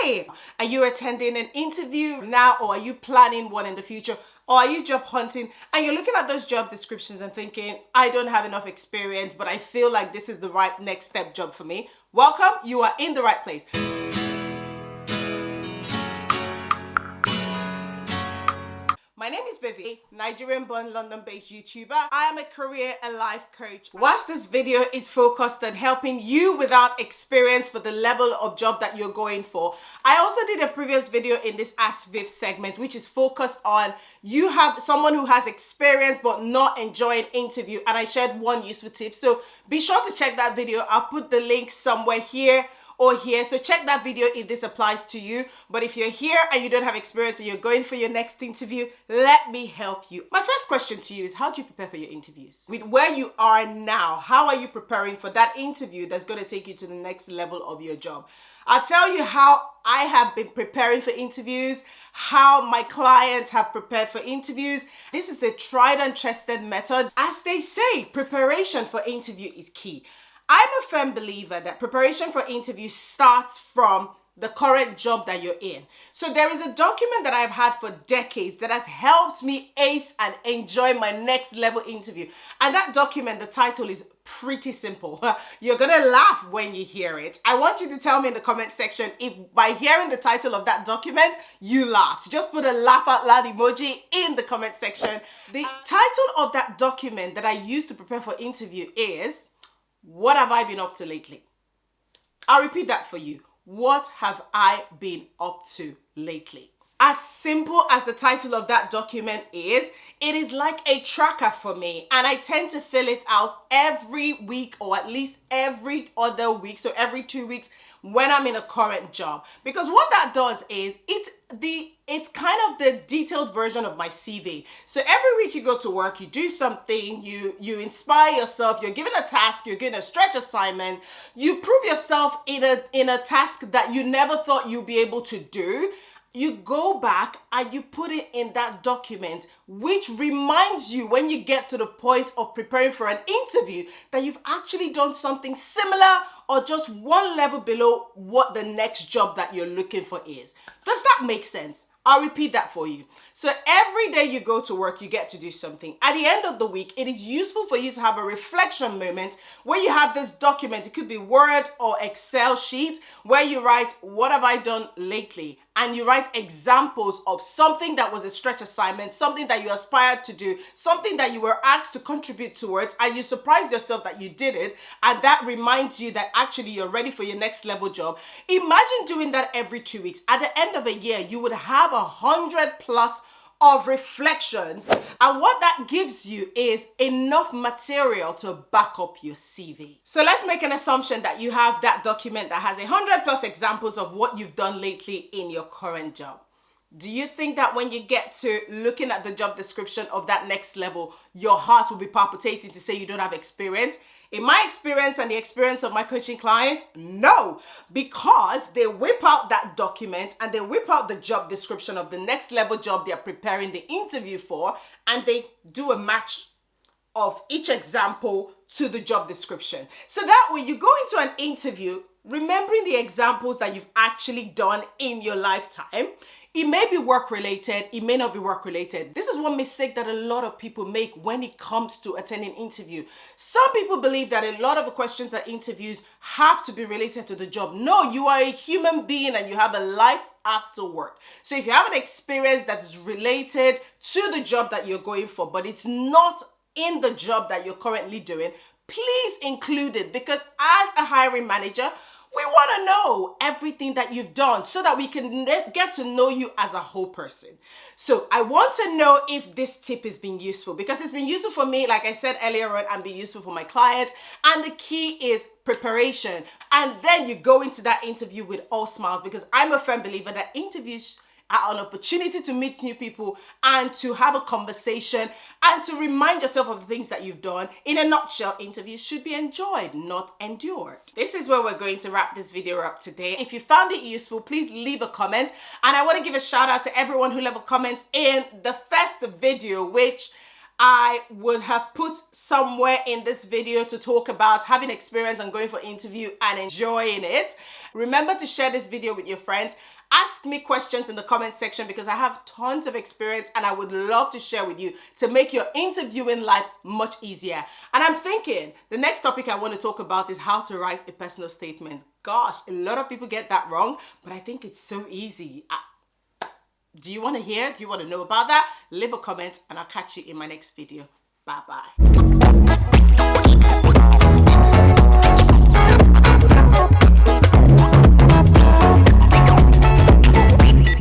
Hey, are you attending an interview now, or are you planning one in the future? Or are you job hunting and you're looking at those job descriptions and thinking, I don't have enough experience, but I feel like this is the right next step job for me? Welcome, you are in the right place. My name is Vivi, Nigerian-born, London-based YouTuber. I am a career and life coach. Whilst this video is focused on helping you without experience for the level of job that you're going for, I also did a previous video in this askviv segment, which is focused on you have someone who has experience but not enjoying interview, and I shared one useful tip. So be sure to check that video. I'll put the link somewhere here or here, so check that video if this applies to you. But if you're here and you don't have experience and you're going for your next interview, let me help you. My first question to you is, how do you prepare for your interviews? With where you are now, how are you preparing for that interview that's going to take you to the next level of your job? I'll tell you how I have been preparing for interviews, how my clients have prepared for interviews. This is a tried and tested method. As they say, preparation for interview is key. I'm a firm believer that preparation for interview starts from the current job that you're in. So there is a document that I've had for decades that has helped me ace and enjoy my next level interview. And that document, the title is pretty simple. You're gonna laugh when you hear it. I want you to tell me in the comment section if by hearing the title of that document, you laughed. Just put a laugh out loud emoji in the comment section. The title of that document that I use to prepare for interview is, what have I been up to lately? I'll repeat that for you. What have I been up to lately? As simple as the title of that document is, it is like a tracker for me, and I tend to fill it out every week or at least every other week, so every 2 weeks when I'm in a current job. Because what that does is it's kind of the detailed version of my CV. So every week you go to work, you do something, you inspire yourself, you're given a task, you're given a stretch assignment, you prove yourself in a task that you never thought you'd be able to do. You go back and you put it in that document, which reminds you when you get to the point of preparing for an interview that you've actually done something similar or just one level below what the next job that you're looking for is. Does that make sense? I'll repeat that for you. So every day you go to work, you get to do something. At the end of the week, it is useful for you to have a reflection moment where you have this document. It could be Word or Excel sheet where you write, what have I done lately? And you write examples of something that was a stretch assignment, something that you aspired to do, something that you were asked to contribute towards, and you surprised yourself that you did it, and that reminds you that actually you're ready for your next level job. Imagine doing that every 2 weeks. At the end of a year, you would have 100+ of reflections, and what that gives you is enough material to back up your CV. So let's make an assumption that you have that document that has 100+ examples of what you've done lately in your current job. Do you think that when you get to looking at the job description of that next level, your heart will be palpitating to say you don't have experience? In my experience and the experience of my coaching clients, no, because they whip out that document and they whip out the job description of the next level job they're preparing the interview for, and they do a match of each example to the job description. So that when you go into an interview, remembering the examples that you've actually done in your lifetime, it may be work related, it may not be work related. This is one mistake that a lot of people make when it comes to attending interview. Some people believe that a lot of the questions at interviews have to be related to the job. No, you are a human being and you have a life after work. So if you have an experience that is related to the job that you're going for, but it's not in the job that you're currently doing, please include it, because as a hiring manager, we want to know everything that you've done so that we can get to know you as a whole person. So I want to know if this tip has been useful, because it's been useful for me, like I said earlier on, and be useful for my clients. And the key is preparation. And then you go into that interview with all smiles, because I'm a firm believer that interviews are an opportunity to meet new people and to have a conversation and to remind yourself of the things that you've done. In a nutshell, interviews should be enjoyed, not endured. This is where we're going to wrap this video up today. If you found it useful, please leave a comment. And I want to give a shout out to everyone who left a comment in the first video, which I would have put somewhere in this video to talk about having experience and going for interview and enjoying it. Remember to share this video with your friends. Ask me questions in the comment section because I have tons of experience and I would love to share with you to make your interviewing life much easier. And I'm thinking the next topic I want to talk about is how to write a personal statement. Gosh, a lot of people get that wrong, but I think it's so easy. Do you want to hear? Do you want to know about that? Leave a comment and I'll catch you in my next video. Bye-bye.